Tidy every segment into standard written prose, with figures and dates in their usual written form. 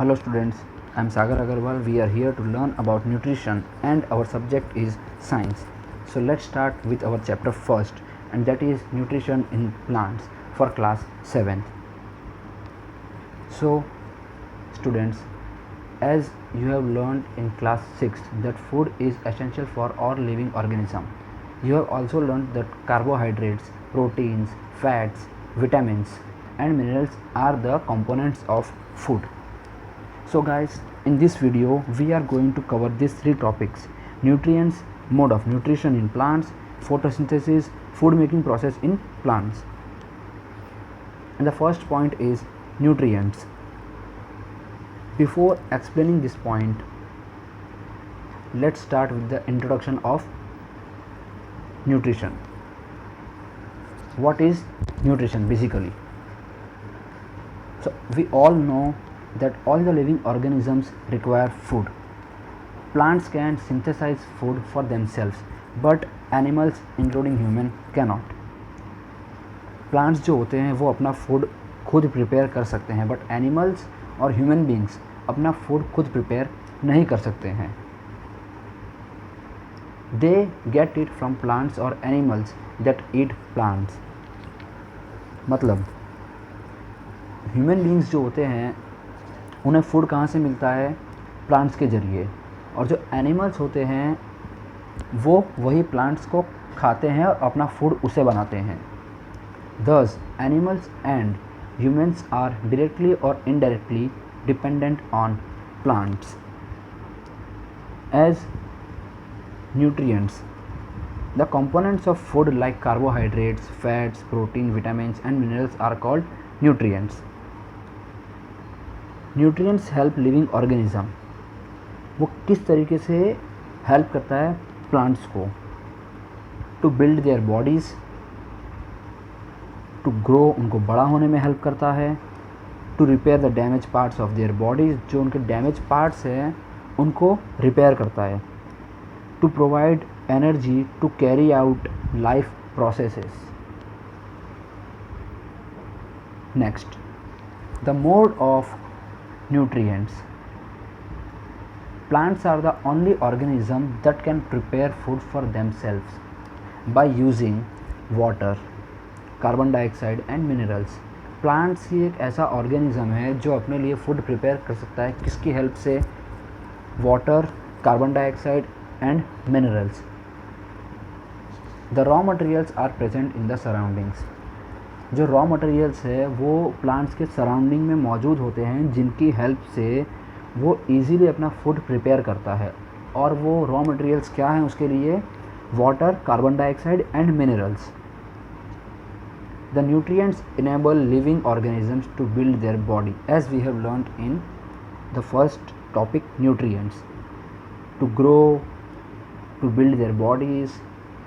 Hello students, I am Sagar Agarwal. We are here to learn about nutrition and our subject is science. So let's start with our chapter first, and that is nutrition in plants for class 7th. So students, as you have learned in class 6 that food is essential for all living organism, you have also learned that carbohydrates, proteins, fats, vitamins and minerals are the components of food. So guys, in this video we are going to cover these three topics: nutrients, mode of nutrition in plants, photosynthesis, food making process in plants. And the first point is nutrients. Before explaining this point, let's start with the introduction of nutrition. What is nutrition basically? So we all know that all the living organisms require food. Plants can synthesize food for themselves, but animals including human cannot. Plants जो होते हैं वो अपना food खुद prepare कर सकते हैं, but animals और ह्यूमन बींग्स अपना फूड खुद प्रिपेयर नहीं कर सकते हैं. They get it from plants और एनिमल्स दैट ईट प्लांट्स. मतलब ह्यूमन बींग्स जो होते हैं उन्हें फूड कहाँ से मिलता है? प्लांट्स के ज़रिए. और जो एनिमल्स होते हैं वो वही प्लांट्स को खाते हैं और अपना फूड उसे बनाते हैं. Thus, animals and humans are directly or indirectly dependent on plants. As nutrients, the components of food like carbohydrates, fats, protein, vitamins and minerals are called nutrients. Nutrients help living organism. वो किस तरीके से help करता है plants को? To build their bodies, to grow, उनको बड़ा होने में हेल्प करता है. To repair the damage parts of their bodies, जो उनके डैमेज पार्ट्स हैं उनको रिपेयर करता है. To provide energy to carry out life processes. Next, the mode of nutrients. Plants are the only organism that can prepare food for themselves by using water, carbon dioxide and minerals. Plants ही एक ऐसा organism है जो अपने लिए food prepare कर सकता है. किसकी हेल्प से? Water, carbon dioxide and minerals. The raw materials are present in the surroundings. जो रॉ मटेरियल्स है वो प्लांट्स के सराउंडिंग में मौजूद होते हैं, जिनकी हेल्प से वो इजीली अपना फूड प्रिपेयर करता है. और वो रॉ मटेरियल्स क्या हैं उसके लिए? Water, carbon dioxide and minerals. The nutrients enable living organisms to build their body, as we have learned in the first topic nutrients. To grow, to build their bodies,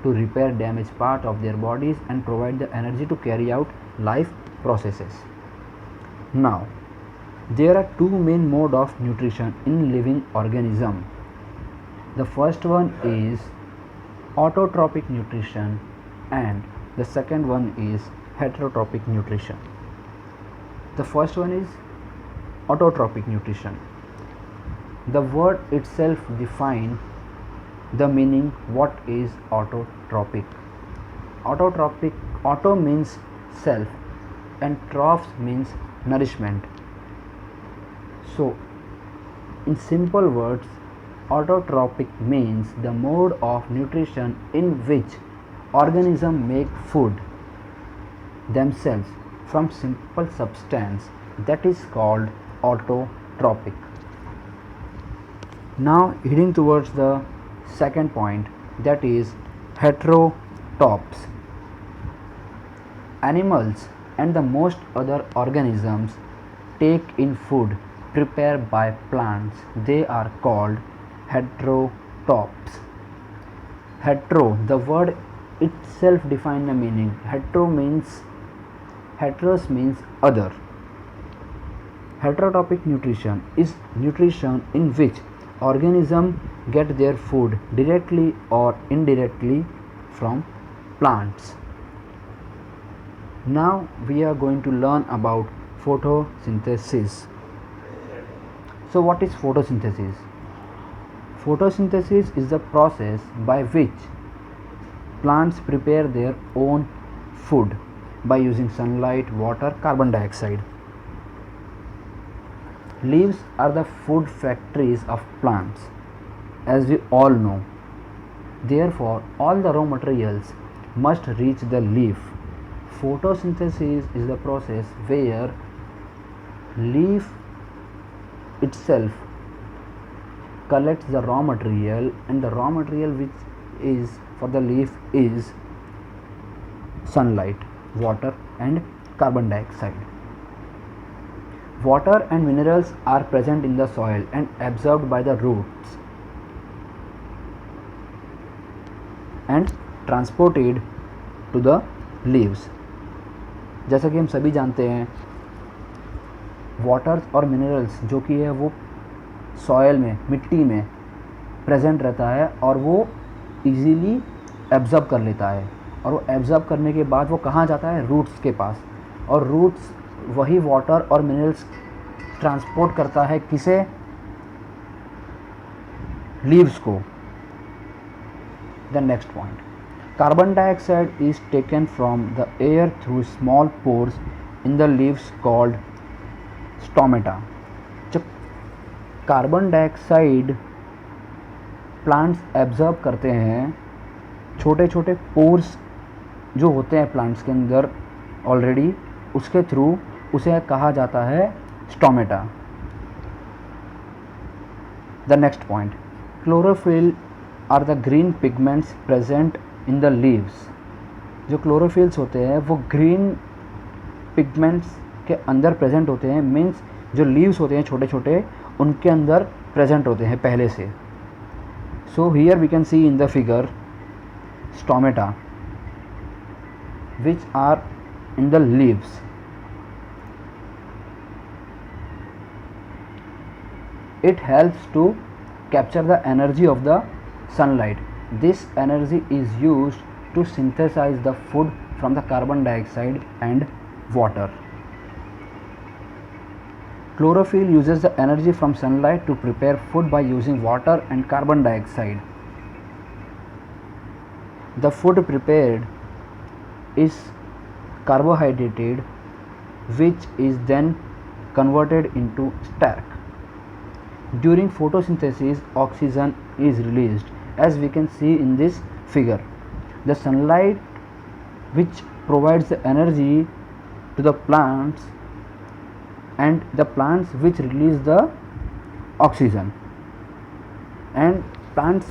to repair damaged part of their bodies and provide the energy to carry out life processes. Now, there are two main mode of nutrition in living organism. The first one is autotrophic nutrition and the second one is heterotrophic nutrition. The first one is autotrophic nutrition. The word itself defines the meaning. What is autotrophic? Auto means self and troph means nourishment. So in simple words, autotrophic means the mode of nutrition in which organism make food themselves from simple substance, that is called autotrophic. Now heading towards the second point, that is heterotrophs. Animals and the most other organisms take in food prepared by plants. They are called heterotrophs. Hetero, the word itself defines the meaning. Heteros means other. Heterotrophic nutrition is nutrition in which organisms get their food directly or indirectly from plants. Now we are going to learn about photosynthesis. So what is photosynthesis? Photosynthesis is the process by which plants prepare their own food by using sunlight, water, carbon dioxide. Leaves are the food factories of plants, as we all know. Therefore, all the raw materials must reach the leaf. Photosynthesis is the process where leaf itself collects the raw material, and the raw material which is for the leaf is sunlight, water and carbon dioxide. Water and minerals are present in the soil and absorbed by the roots and transported to the leaves. जैसा कि हम सभी जानते हैं, water और minerals जो कि है वो सॉयल में, मिट्टी में प्रेजेंट रहता है और वो इजीली एब्जॉर्ब कर लेता है, और वो एब्जॉर्ब करने के बाद वो कहाँ जाता है? रूट्स के पास, और रूट्स वही वाटर और मिनरल्स ट्रांसपोर्ट करता है किसे? लीव्स को. The next point, carbon dioxide is taken from the air through small pores in the leaves called stomata. जब कार्बन डाइऑक्साइड प्लांट्स एब्जॉर्ब करते हैं, छोटे छोटे पोर्स जो होते हैं प्लांट्स के अंदर ऑलरेडी, उसके थ्रू उसे कहा जाता है stomata. The next point, chlorophyll are the green pigments present in the leaves. जो क्लोरोफिल्स होते हैं वो ग्रीन पिगमेंट्स के अंदर प्रेजेंट होते हैं, मीन्स जो लीव्स होते हैं छोटे छोटे उनके अंदर प्रेजेंट होते हैं पहले से. So here we can see in the figure stomata which are in the leaves. It helps to capture the energy of the sunlight. This energy is used to synthesize the food from the carbon dioxide and water. Chlorophyll uses the energy from sunlight to prepare food by using water and carbon dioxide. The food prepared is carbohydrated, which is then converted into starch. During photosynthesis, oxygen is released, as we can see in this figure. The sunlight which provides the energy to the plants, and the plants which release the oxygen, and plants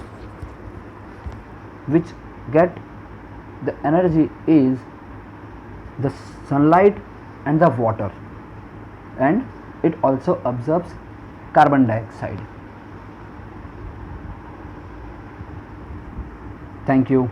which get the energy is the sunlight and the water, and it also absorbs carbon dioxide. Thank you.